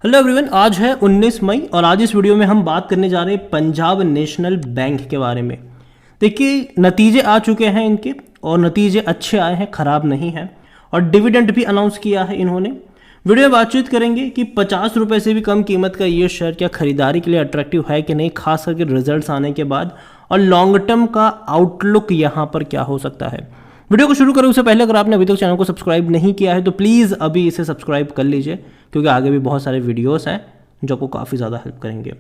Hello everyone, आज है 19 मई और आज इस वीडियो में हम बात करने जा रहे हैं पंजाब नेशनल बैंक के बारे में। देखिए, नतीजे आ चुके हैं इनके और नतीजे अच्छे आए हैं, ख़राब नहीं हैं। और डिविडेंड भी अनाउंस किया है इन्होंने। वीडियो में बातचीत करेंगे कि 50 रुपये से भी कम कीमत का ये शेयर क्या खरीदारी के लिए अट्रैक्टिव है कि नहीं, खास करके रिजल्ट्स आने के बाद, और लॉन्ग टर्म का आउटलुक यहाँ पर क्या हो सकता है। वीडियो को शुरू करें उससे पहले अगर आपने अभी तक चैनल को सब्सक्राइब नहीं किया है तो प्लीज़ अभी इसे सब्सक्राइब कर लीजिए, क्योंकि आगे भी बहुत सारे वीडियोस हैं जो आपको काफ़ी ज़्यादा हेल्प करेंगे।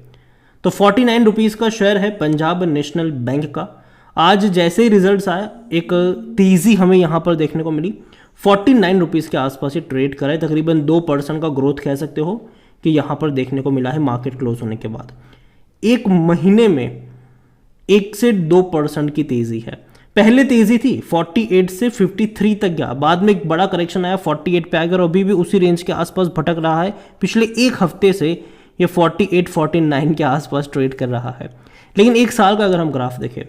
तो 49 रुपीज़ का शेयर है पंजाब नेशनल बैंक का। आज जैसे ही रिजल्ट्स आया एक तेज़ी हमें यहाँ पर देखने को मिली। 49 रुपीज़ के आसपास ये ट्रेड करा है, तकरीबन 2% का ग्रोथ कह सकते हो कि यहाँ पर देखने को मिला है मार्केट क्लोज होने के बाद। एक महीने में 1 से 2% की तेज़ी है। पहले तेज़ी थी 48 से 53 तक गया, बाद में एक बड़ा करेक्शन आया 48 पे आकर अभी भी उसी रेंज के आसपास भटक रहा है। पिछले एक हफ्ते से ये 48-49 के आसपास ट्रेड कर रहा है। लेकिन एक साल का अगर हम ग्राफ देखें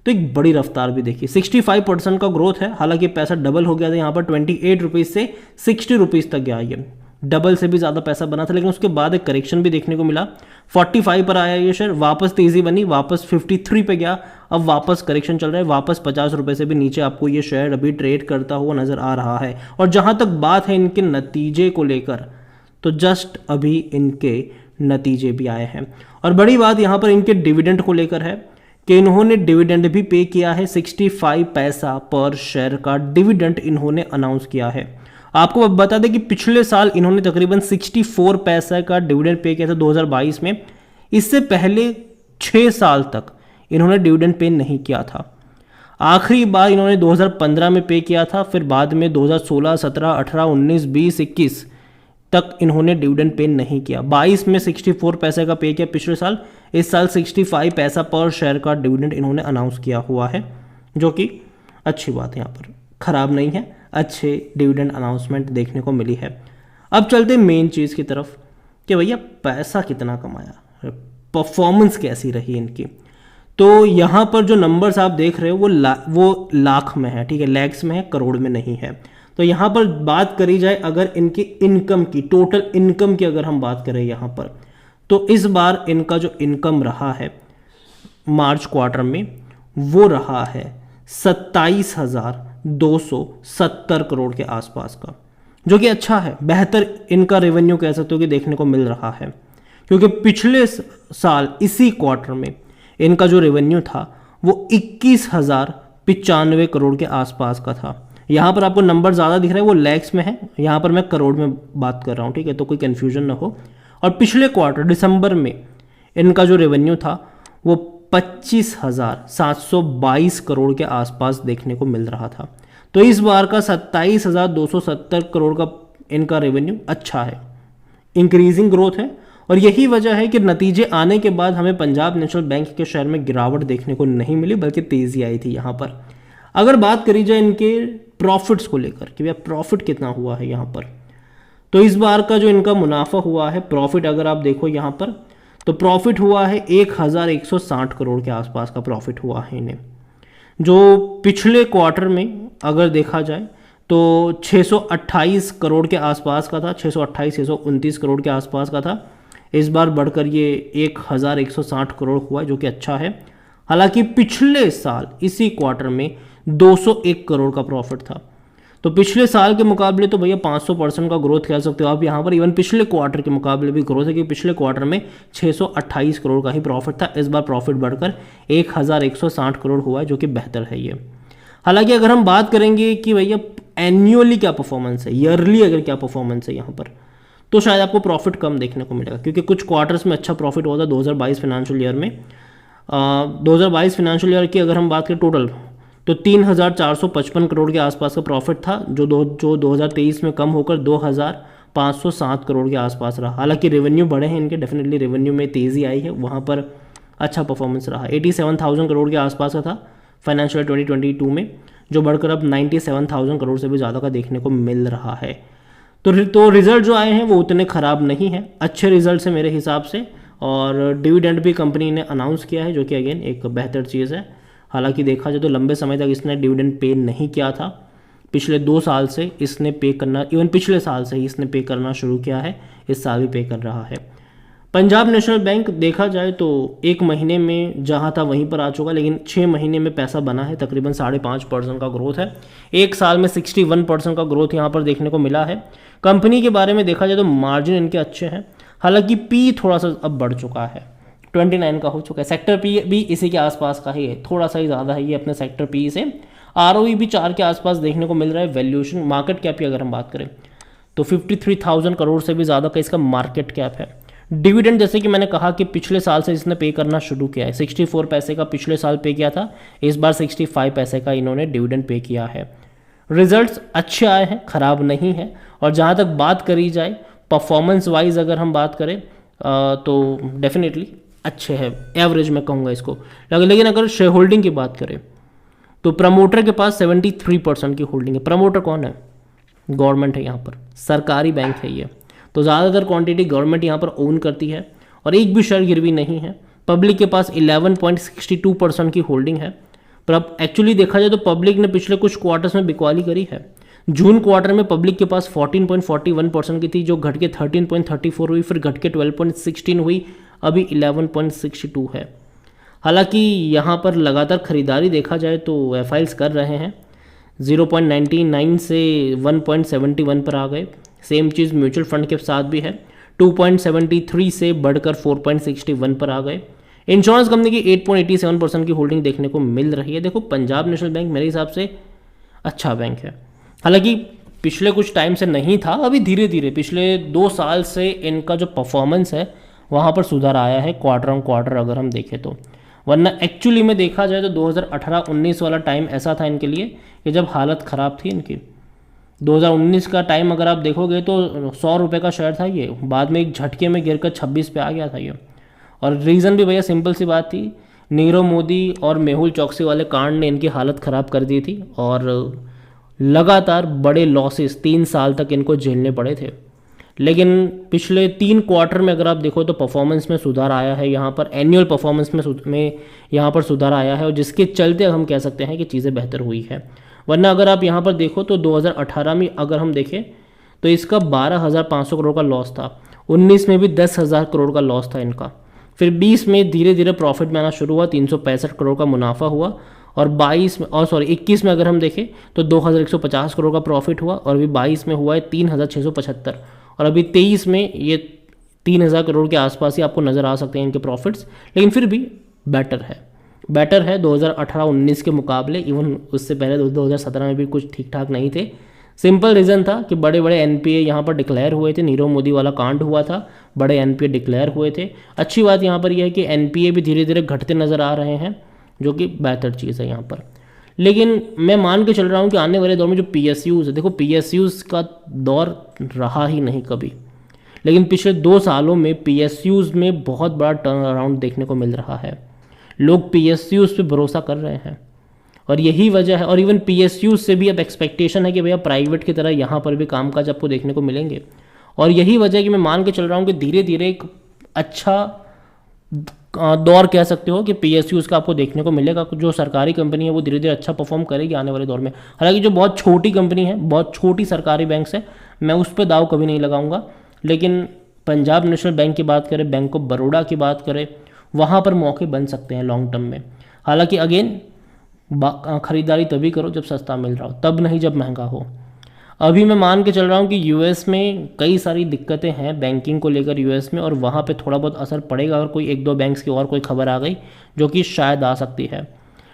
तो एक बड़ी रफ्तार भी देखिए, 65% का ग्रोथ है। हालांकि पैसा डबल हो गया था, यहाँ पर 28 रुपीज़ से 60 रुपीज़ तक गया, ये डबल से भी ज़्यादा पैसा बना था। लेकिन उसके बाद एक करेक्शन भी देखने को मिला, 45 पर आया ये शेयर, वापस तेज़ी बनी, वापस 53 पे गया, अब वापस करेक्शन चल रहा है, वापस 50 रुपये से भी नीचे आपको ये शेयर अभी ट्रेड करता हुआ नज़र आ रहा है। और जहाँ तक बात है इनके नतीजे को लेकर, तो जस्ट अभी इनके नतीजे भी आए हैं। और बड़ी बात यहाँ पर इनके डिविडेंड को लेकर है कि इन्होंने डिविडेंड भी पे किया है, 65 पैसा पर शेयर का डिविडेंड इन्होंने अनाउंस किया है। आपको बता दें कि पिछले साल इन्होंने तकरीबन 64 पैसा का डिविडेंड पे किया था 2022 में। इससे पहले 6 साल तक इन्होंने डिविडेंड पे नहीं किया था। आखिरी बार इन्होंने 2015 में पे किया था, फिर बाद में 2016, 17, 18, 19, 20, 21 तक इन्होंने डिविडेंड पे नहीं किया। 22 में 64 पैसे का पे किया पिछले साल। इस साल 65 पैसा पर शेयर का डिविडेंड इन्होंने अनाउंस किया हुआ है, जो कि अच्छी बात है, यहाँ पर ख़राब नहीं है, अच्छे डिविडेंड अनाउंसमेंट देखने को मिली है। अब चलते मेन चीज़ की तरफ कि भैया पैसा कितना कमाया, परफॉर्मेंस कैसी रही इनकी। तो यहाँ पर जो नंबर्स आप देख रहे हो वो लाख में है, ठीक है, लैक्स में है, करोड़ में नहीं है। तो यहाँ पर बात करी जाए अगर इनकी इनकम की, टोटल इनकम की अगर हम बात करें यहाँ पर, तो इस बार इनका जो इनकम रहा है मार्च क्वार्टर में वो रहा है 27,270 करोड़ के आसपास का, जो कि अच्छा है, बेहतर इनका रेवेन्यू कह सकते हो कि देखने को मिल रहा है। क्योंकि पिछले साल इसी क्वार्टर में इनका जो रेवेन्यू था वो 21,095 करोड़ के आसपास का था। यहाँ पर आपको नंबर ज़्यादा दिख रहा है, वो लैक्स में है, यहाँ पर मैं करोड़ में बात कर रहा हूँ, ठीक है, तो कोई कन्फ्यूजन ना हो। और पिछले क्वार्टर दिसंबर में इनका जो रेवेन्यू था वो 25,722 करोड़ के आसपास देखने को मिल रहा था। तो इस बार का 27,270 करोड़ का इनका रेवेन्यू अच्छा है, इंक्रीजिंग ग्रोथ है। और यही वजह है कि नतीजे आने के बाद हमें पंजाब नेशनल बैंक के शेयर में गिरावट देखने को नहीं मिली, बल्कि तेज़ी आई थी यहाँ पर। अगर बात करी जाए इनके प्रॉफिट्स को लेकर कि भैया प्रॉफिट कितना हुआ है यहाँ पर, तो इस बार का जो इनका मुनाफा हुआ है, प्रॉफिट अगर आप देखो यहाँ पर, तो प्रॉफिट हुआ है 1,160 करोड़ के आसपास का प्रॉफिट हुआ है इन्हें। जो पिछले क्वार्टर में अगर देखा जाए तो 628 करोड़ के आसपास का था, 629 करोड़ के आसपास का था। इस बार बढ़कर ये 1,160 करोड़ हुआ, जो कि अच्छा है। हालांकि पिछले साल इसी क्वार्टर में 201 करोड़ का प्रॉफिट था। तो पिछले साल के मुकाबले तो भैया 500% का ग्रोथ कह सकते हो आप यहाँ पर। इवन पिछले क्वार्टर के मुकाबले भी ग्रोथ है, कि पिछले क्वार्टर में 628 करोड़ का ही प्रॉफिट था, इस बार प्रॉफिट बढ़कर 1,160 करोड़ हुआ है, जो कि बेहतर है ये। हालांकि अगर हम बात करेंगे कि भैया एनुअली क्या परफॉर्मेंस है, ईयरली अगर क्या परफॉर्मेंस है यहाँ पर, तो शायद आपको प्रॉफिट कम देखने को मिलेगा, क्योंकि कुछ क्वार्टर्स में अच्छा प्रॉफिट हुआ था 2022 फाइनेंशियल ईयर में। 2022 फाइनेंशियल ईयर की अगर हम बात करें टोटल, तो 3,455 करोड़ के आसपास का प्रॉफिट था, जो 2023 में कम होकर 2,507 करोड़ के आसपास रहा। हालांकि रेवेन्यू बढ़े हैं इनके, डेफिनेटली रेवेन्यू में तेज़ी आई है, वहाँ पर अच्छा परफॉर्मेंस रहा। 87,000 करोड़ के आसपास का था फाइनेंशियल 2022 में, जो बढ़कर अब 97,000 करोड़ से भी ज़्यादा का देखने को मिल रहा है। तो रिजल्ट जो आए हैं वो उतने ख़राब नहीं हैं, अच्छे रिजल्ट है मेरे हिसाब से। और डिविडेंड भी कंपनी ने अनाउंस किया है, जो कि अगेन एक बेहतर चीज़ है। हालांकि देखा जाए तो लंबे समय तक इसने डिविडेंड पे नहीं किया था, पिछले 2 साल से इसने पे करना, इवन पिछले साल से ही इसने पे करना शुरू किया है, इस साल भी पे कर रहा है। पंजाब नेशनल बैंक देखा जाए तो 1 महीने में जहां था वहीं पर आ चुका, लेकिन 6 महीने में पैसा बना है, तकरीबन 5.5% का ग्रोथ है। 1 साल में 61% का ग्रोथ यहाँ पर देखने को मिला है। कंपनी के बारे में देखा जाए तो मार्जिन इनके अच्छे हैं, हालांकि पी थोड़ा सा अब बढ़ चुका है, 29 का हो चुका है। सेक्टर पी भी इसी के आसपास का ही है, थोड़ा सा ही ज़्यादा है ये अपने सेक्टर पी से। आरओई भी 4 के आसपास देखने को मिल रहा है। वैल्यूएशन, मार्केट कैप की अगर हम बात करें तो 53,000 करोड़ से भी ज़्यादा का इसका मार्केट कैप है। डिविडेंड जैसे कि मैंने कहा कि पिछले साल से इसने पे करना शुरू किया है, 64 पैसे का पिछले साल पे किया था, इस बार 65 पैसे का इन्होंने डिविडेंड पे किया है। रिजल्ट्स अच्छे आए हैं, ख़राब नहीं है। और जहाँ तक बात करी जाए परफॉर्मेंस वाइज अगर हम बात करें तो डेफिनेटली अच्छे है, एवरेज मैं कहूँगा इसको। लेकिन अगर शेयर होल्डिंग की बात करें तो प्रमोटर के पास 73% की होल्डिंग है। प्रमोटर कौन है? गवर्नमेंट है, यहाँ पर सरकारी बैंक है ये, तो ज़्यादातर क्वांटिटी गवर्नमेंट यहाँ पर ओन करती है और एक भी शेयर गिरवी नहीं है। पब्लिक के पास 11.62% की होल्डिंग है। पर अब एक्चुअली देखा जाए तो पब्लिक ने पिछले कुछ क्वार्टर्स में बिकवाली करी है। जून क्वार्टर में पब्लिक के पास 14.41% की थी, जो घट के 13.34 हुई, फिर घट के 12.16 हुई, अभी 11.62 है। हालांकि यहाँ पर लगातार खरीदारी देखा जाए तो एफआईएल्स कर रहे हैं, 0.99 से 1.71 पर आ गए। सेम चीज़ म्यूचुअल फंड के साथ भी है, 2.73 से बढ़कर 4.61 पर आ गए। इंश्योरेंस कंपनी की 8.87% की होल्डिंग देखने को मिल रही है। देखो पंजाब नेशनल बैंक मेरे हिसाब से अच्छा बैंक है, हालांकि पिछले कुछ टाइम से नहीं था, अभी धीरे धीरे पिछले 2 साल से इनका जो परफॉर्मेंस है वहाँ पर सुधार आया है, क्वार्टर ऑन क्वार्टर अगर हम देखें तो। वरना एक्चुअली में देखा जाए तो 2018-19 वाला टाइम ऐसा था इनके लिए कि जब हालत ख़राब थी इनकी। 2019 का टाइम अगर आप देखोगे तो 100 रुपये का शेयर था ये, बाद में एक झटके में गिरकर 26 पे आ गया था ये। और रीज़न भी भैया सिंपल सी बात थी, नीरव मोदी और मेहुल चौकसी वाले कांड ने इनकी हालत ख़राब कर दी थी और लगातार बड़े लॉसेस 3 साल तक इनको झेलने पड़े थे। लेकिन पिछले 3 क्वार्टर में अगर आप देखो तो परफॉर्मेंस में सुधार आया है, यहाँ पर एनुअल परफॉर्मेंस में यहाँ पर सुधार आया है, और जिसके चलते हम कह सकते हैं कि चीज़ें बेहतर हुई है। वरना अगर आप यहाँ पर देखो तो 2018 में अगर हम देखें तो इसका 12,500 करोड़ का लॉस था, 19 में भी 10,000 करोड़ का लॉस था इनका, फिर 20 में धीरे धीरे प्रॉफिट में आना शुरू हुआ, 365 करोड़ का मुनाफा हुआ, और 21 में अगर हम देखें तो 2,150 करोड़ का प्रॉफिट हुआ, और अभी 22 में हुआ है 3,675, और अभी 23 में ये 3,000 करोड़ के आसपास ही आपको नज़र आ सकते हैं इनके प्रॉफिट्स। लेकिन फिर भी बेटर है 2018-19 के मुकाबले। इवन उससे पहले 2017 में भी कुछ ठीक ठाक नहीं थे। सिंपल रीज़न था कि बड़े बड़े एनपीए यहाँ पर डिक्लेयर हुए थे, नीरव मोदी वाला कांड हुआ था, बड़े एनपीए डिक्लेयर हुए थे। अच्छी बात यहाँ पर यह है कि एनपीए भी धीरे धीरे घटते नज़र आ रहे हैं, जो कि बेहतर चीज़ है यहाँ पर। लेकिन मैं मान के चल रहा हूँ कि आने वाले दौर में जो पीएसयूज़ है, देखो पीएसयूज़ का दौर रहा ही नहीं कभी, लेकिन पिछले 2 सालों में पीएसयूज़ में बहुत बड़ा टर्न अराउंड देखने को मिल रहा है। लोग पीएसयूज़ पे भरोसा कर रहे हैं और यही वजह है। और इवन पीएसयूज़ से भी अब एक्सपेक्टेशन है कि भैया प्राइवेट की तरह यहाँ पर भी कामकाज आपको देखने को मिलेंगे, और यही वजह है कि मैं मान के चल रहा हूँ कि धीरे धीरे एक अच्छा दौर कह सकते हो कि पीएसयूज़ का आपको देखने को मिलेगा। जो सरकारी कंपनी है वो धीरे धीरे अच्छा परफॉर्म करेगी आने वाले दौर में। हालांकि जो बहुत छोटी कंपनी है, बहुत छोटी सरकारी बैंक है, मैं उस पर दाव कभी नहीं लगाऊंगा। लेकिन पंजाब नेशनल बैंक की बात करें, बैंक ऑफ बड़ौदा की बात करें, वहाँ पर मौके बन सकते हैं लॉन्ग टर्म में। हालांकि अगेन खरीदारी तभी करो जब सस्ता मिल रहा हो, तब नहीं जब महंगा हो। अभी मैं मान के चल रहा हूँ कि यूएस में कई सारी दिक्कतें हैं बैंकिंग को लेकर यूएस में, और वहाँ पे थोड़ा बहुत असर पड़ेगा अगर कोई 1-2 बैंक्स की और कोई खबर आ गई, जो कि शायद आ सकती है।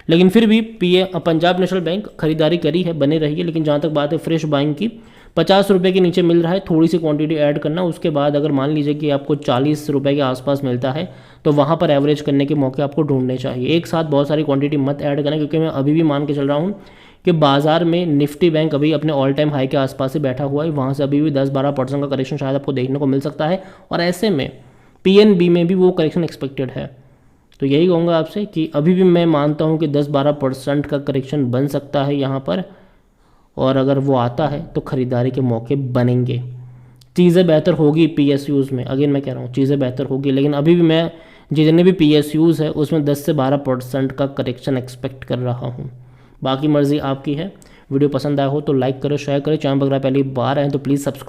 लेकिन फिर भी पंजाब नेशनल बैंक खरीदारी करी है, बने रही है। लेकिन जहाँ तक बात है फ्रेश बाइंग की, 50 रुपये के नीचे मिल रहा है, थोड़ी सी क्वांटिटी ऐड करना, उसके बाद अगर मान लीजिए कि आपको 40 रुपये के आसपास मिलता है तो वहाँ पर एवरेज करने के मौके आपको ढूंढने चाहिए। एक साथ बहुत सारी क्वांटिटी मत ऐड करना, क्योंकि मैं अभी भी मान के चल रहा हूँ कि बाजार में निफ्टी बैंक अभी अपने ऑल टाइम हाई के आसपास ही बैठा हुआ है, वहाँ से अभी भी 10-12% का करेक्शन शायद आपको देखने को मिल सकता है, और ऐसे में पीएनबी में भी वो करेक्शन एक्सपेक्टेड है। तो यही कहूँगा आपसे कि अभी भी मैं मानता हूँ कि 10-12% का करेक्शन बन सकता है यहाँ पर, और अगर वो आता है तो ख़रीदारी के मौके बनेंगे, चीज़ें बेहतर होगी पीएसयूज़ में। अगेन मैं कह रहा हूँ चीज़ें बेहतर होगी, लेकिन अभी भी मैं जितने भी पीएसयूज़ है उसमें 10 से 12% का करेक्शन एक्सपेक्ट कर रहा हूँ। बाकी मर्ज़ी आपकी है। वीडियो पसंद आया हो तो लाइक करो, शेयर करो, चैनल पर अगर पहली बार आए तो प्लीज़ सब्सक्राइब